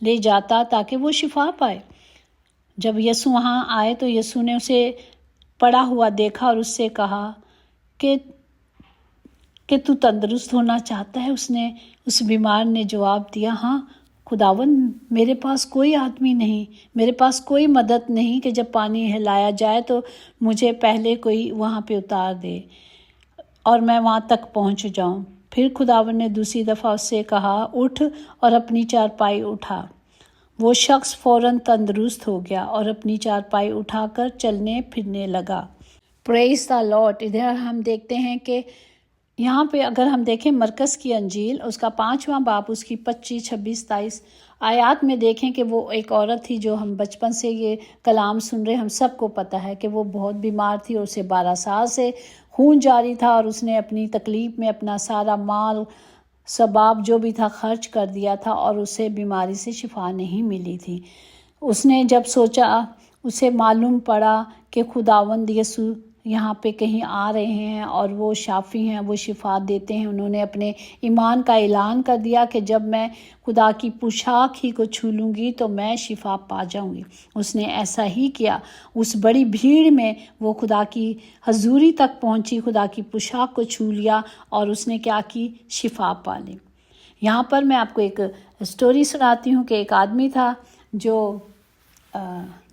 لے جاتا تاکہ وہ شفا پائے۔ جب یسوع وہاں آئے تو یسوع نے اسے پڑا ہوا دیکھا اور اس سے کہا کہ تو تندرست ہونا چاہتا ہے؟ اس بیمار نے جواب دیا، ہاں خداوند، میرے پاس کوئی آدمی نہیں، میرے پاس کوئی مدد نہیں کہ جب پانی ہلایا جائے تو مجھے پہلے کوئی وہاں پہ اتار دے اور میں وہاں تک پہنچ جاؤں۔ پھر خداوند نے دوسری دفعہ اس سے کہا، اٹھ اور اپنی چارپائی اٹھا۔ وہ شخص فوراً تندرست ہو گیا اور اپنی چارپائی اٹھا کر چلنے پھرنے لگا۔ پریز دی لارڈ۔ ادھر ہم دیکھتے ہیں کہ یہاں پہ اگر ہم دیکھیں مرکز کی انجیل، اس کا 5واں باب، اس کی 25، 26، 27 آیات میں دیکھیں کہ وہ ایک عورت تھی جو ہم بچپن سے یہ کلام سن رہے، ہم سب کو پتہ ہے کہ وہ بہت بیمار تھی اور اسے 12 سال سے خون جاری تھا اور اس نے اپنی تکلیف میں اپنا سارا مال سباب جو بھی تھا خرچ کر دیا تھا اور اسے بیماری سے شفا نہیں ملی تھی۔ اس نے جب سوچا، اسے معلوم پڑا کہ خداوند یسوع یہاں پہ کہیں آ رہے ہیں اور وہ شافی ہیں، وہ شفا دیتے ہیں۔ انہوں نے اپنے ایمان کا اعلان کر دیا کہ جب میں خدا کی پوشاک ہی کو چھو لوں گی تو میں شفا پا جاؤں گی۔ اس نے ایسا ہی کیا۔ اس بڑی بھیڑ میں وہ خدا کی حضوری تک پہنچی، خدا کی پوشاک کو چھو لیا اور اس نے کیا کی؟ شفا پا لی۔ یہاں پر میں آپ کو ایک سٹوری سناتی ہوں کہ ایک آدمی تھا جو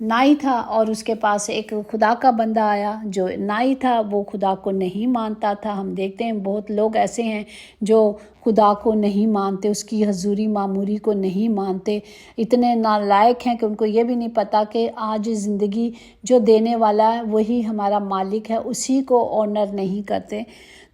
نائی تھا اور اس کے پاس ایک خدا کا بندہ آیا۔ جو نائی تھا وہ خدا کو نہیں مانتا تھا۔ ہم دیکھتے ہیں بہت لوگ ایسے ہیں جو خدا کو نہیں مانتے، اس کی حضوری معموری کو نہیں مانتے، اتنے نالائق ہیں کہ ان کو یہ بھی نہیں پتہ کہ آج زندگی جو دینے والا ہے وہی ہمارا مالک ہے، اسی کو آنر نہیں کرتے۔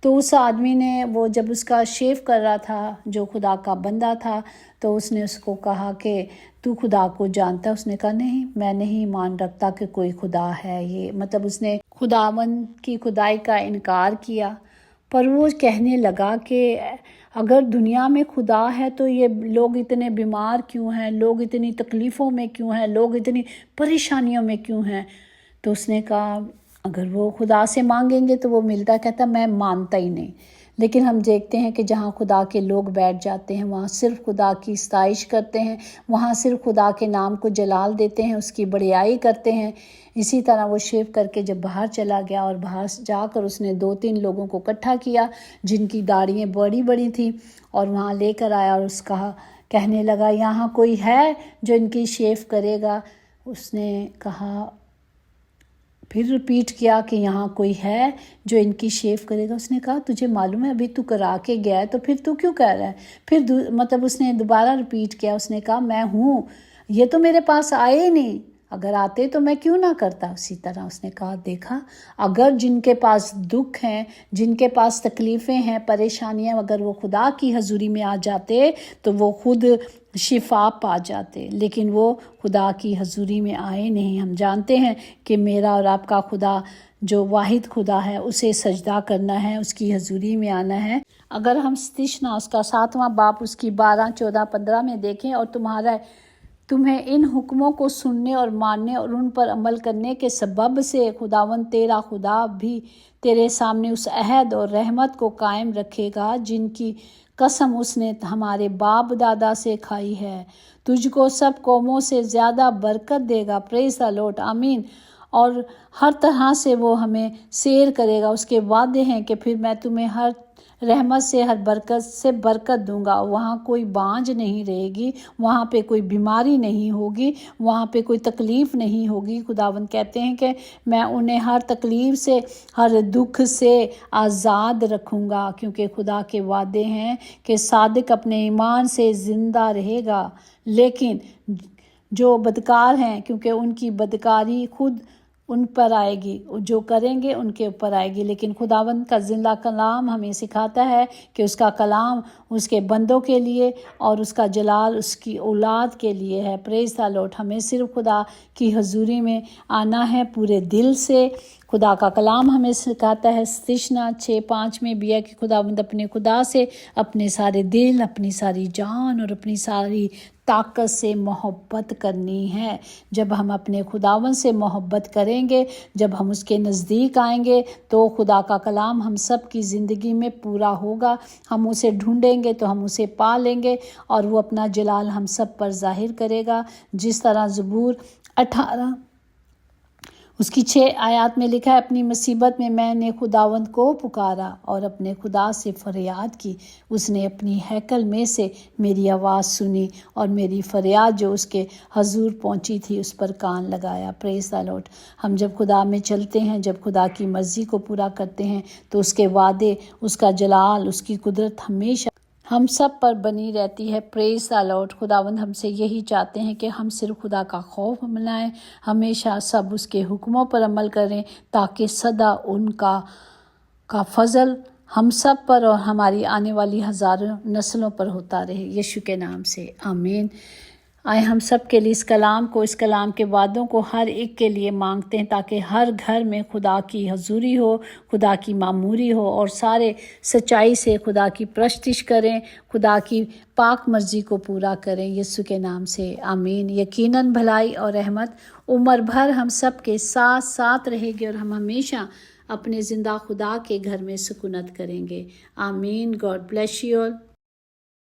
تو اس آدمی نے، وہ جب اس کا شیو کر رہا تھا، جو خدا کا بندہ تھا، تو اس نے اس کو کہا کہ تو خدا کو جانتا ہے؟ اس نے کہا نہیں، میں نہیں ایمان رکھتا کہ کوئی خدا ہے۔ یہ مطلب اس نے خداوند کی خدائی کا انکار کیا۔ پر وہ کہنے لگا کہ اگر دنیا میں خدا ہے تو یہ لوگ اتنے بیمار کیوں ہیں، لوگ اتنی تکلیفوں میں کیوں ہیں، لوگ اتنی پریشانیوں میں کیوں ہیں؟ تو اس نے کہا اگر وہ خدا سے مانگیں گے تو وہ ملتا۔ کہتا میں مانتا ہی نہیں۔ لیکن ہم دیکھتے ہیں کہ جہاں خدا کے لوگ بیٹھ جاتے ہیں وہاں صرف خدا کی ستائش کرتے ہیں، وہاں صرف خدا کے نام کو جلال دیتے ہیں، اس کی بڑائی کرتے ہیں۔ اسی طرح وہ شیو کر کے جب باہر چلا گیا اور باہر جا کر اس نے 2-3 لوگوں کو اکٹھا کیا جن کی داڑھیاں بڑی بڑی تھیں اور وہاں لے کر آیا اور کہنے لگا یہاں کوئی ہے جو ان کی شیو کرے گا؟ اس نے کہا، پھر رپیٹ کیا کہ یہاں کوئی ہے جو ان کی شیو کرے گا؟ اس نے کہا تجھے معلوم ہے ابھی تو کرا کے گیا ہے تو پھر تو کیوں کہہ رہا ہے؟ پھر مطلب اس نے دوبارہ رپیٹ کیا۔ اس نے کہا میں ہوں، یہ تو میرے پاس آئے ہی نہیں، اگر آتے تو میں کیوں نہ کرتا۔ اسی طرح اس نے کہا دیکھا، اگر جن کے پاس دکھ ہیں، جن کے پاس تکلیفیں ہیں، پریشانیاں، اگر وہ خدا کی حضوری میں آ جاتے تو وہ خود شفا پا جاتے، لیکن وہ خدا کی حضوری میں آئے نہیں۔ ہم جانتے ہیں کہ میرا اور آپ کا خدا جو واحد خدا ہے اسے سجدہ کرنا ہے، اس کی حضوری میں آنا ہے۔ اگر ہم ستشنا اس کا 7واں باب اس کی 12، 14، 15 میں دیکھیں، اور تمہیں ان حکموں کو سننے اور ماننے اور ان پر عمل کرنے کے سبب سے خداوند تیرا خدا بھی تیرے سامنے اس عہد اور رحمت کو قائم رکھے گا جن کی قسم اس نے ہمارے باپ دادا سے کھائی ہے، تجھ کو سب قوموں سے زیادہ برکت دے گا۔ پریز دی لارڈ، آمین۔ اور ہر طرح سے وہ ہمیں سیر کرے گا۔ اس کے وعدے ہیں کہ پھر میں تمہیں ہر رحمت سے، ہر برکت سے برکت دوں گا۔ وہاں کوئی بانجھ نہیں رہے گی، وہاں پہ کوئی بیماری نہیں ہوگی، وہاں پہ کوئی تکلیف نہیں ہوگی۔ خداوند کہتے ہیں کہ میں انہیں ہر تکلیف سے، ہر دکھ سے آزاد رکھوں گا، کیونکہ خدا کے وعدے ہیں کہ صادق اپنے ایمان سے زندہ رہے گا، لیکن جو بدکار ہیں کیونکہ ان کی بدکاری خود ان پر آئے گی، جو کریں گے ان کے اوپر آئے گی۔ لیکن خداوند کا زندہ کلام ہمیں سکھاتا ہے کہ اس کا کلام اس کے بندوں کے لیے اور اس کا جلال اس کی اولاد کے لیے ہے۔ پریز دی لارڈ۔ ہمیں صرف خدا کی حضوری میں آنا ہے پورے دل سے، خدا کا کلام ہمیں سکھاتا ہے تشنا 6:5 میں بھی ہے کہ خداوند اپنے خدا سے اپنے سارے دل، اپنی ساری جان اور اپنی ساری طاقت سے محبت کرنی ہے۔ جب ہم اپنے خداوند سے محبت کریں گے، جب ہم اس کے نزدیک آئیں گے تو خدا کا کلام ہم سب کی زندگی میں پورا ہوگا۔ ہم اسے ڈھونڈیں گے تو ہم اسے پا لیں گے اور وہ اپنا جلال ہم سب پر ظاہر کرے گا، جس طرح زبور 18 اس کی 6 آیات میں لکھا ہے، اپنی مصیبت میں نے خداوند کو پکارا اور اپنے خدا سے فریاد کی۔ اس نے اپنی ہیکل میں سے میری آواز سنی اور میری فریاد جو اس کے حضور پہنچی تھی اس پر کان لگایا۔ پریز دی لارڈ۔ ہم جب خدا میں چلتے ہیں، جب خدا کی مرضی کو پورا کرتے ہیں تو اس کے وعدے، اس کا جلال، اس کی قدرت ہمیشہ ہم سب پر بنی رہتی ہے۔ پریز دی لارڈ۔ خداوند ہم سے یہی چاہتے ہیں کہ ہم صرف خدا کا خوف منائیں، ہمیشہ سب اس کے حکموں پر عمل کریں، تاکہ سدا ان کا فضل ہم سب پر اور ہماری آنے والی ہزاروں نسلوں پر ہوتا رہے۔ یشوع کے نام سے آمین۔ آئے ہم سب کے لیے اس کلام کے وعدوں کو ہر ایک کے لیے مانگتے ہیں، تاکہ ہر گھر میں خدا کی حضوری ہو، خدا کی معموری ہو اور سارے سچائی سے خدا کی پرستش کریں، خدا کی پاک مرضی کو پورا کریں۔ یسوع کے نام سے آمین۔ یقیناً بھلائی اور رحمت عمر بھر ہم سب کے ساتھ ساتھ رہے گی اور ہم ہمیشہ اپنے زندہ خدا کے گھر میں سکونت کریں گے۔ آمین۔ God bless you all.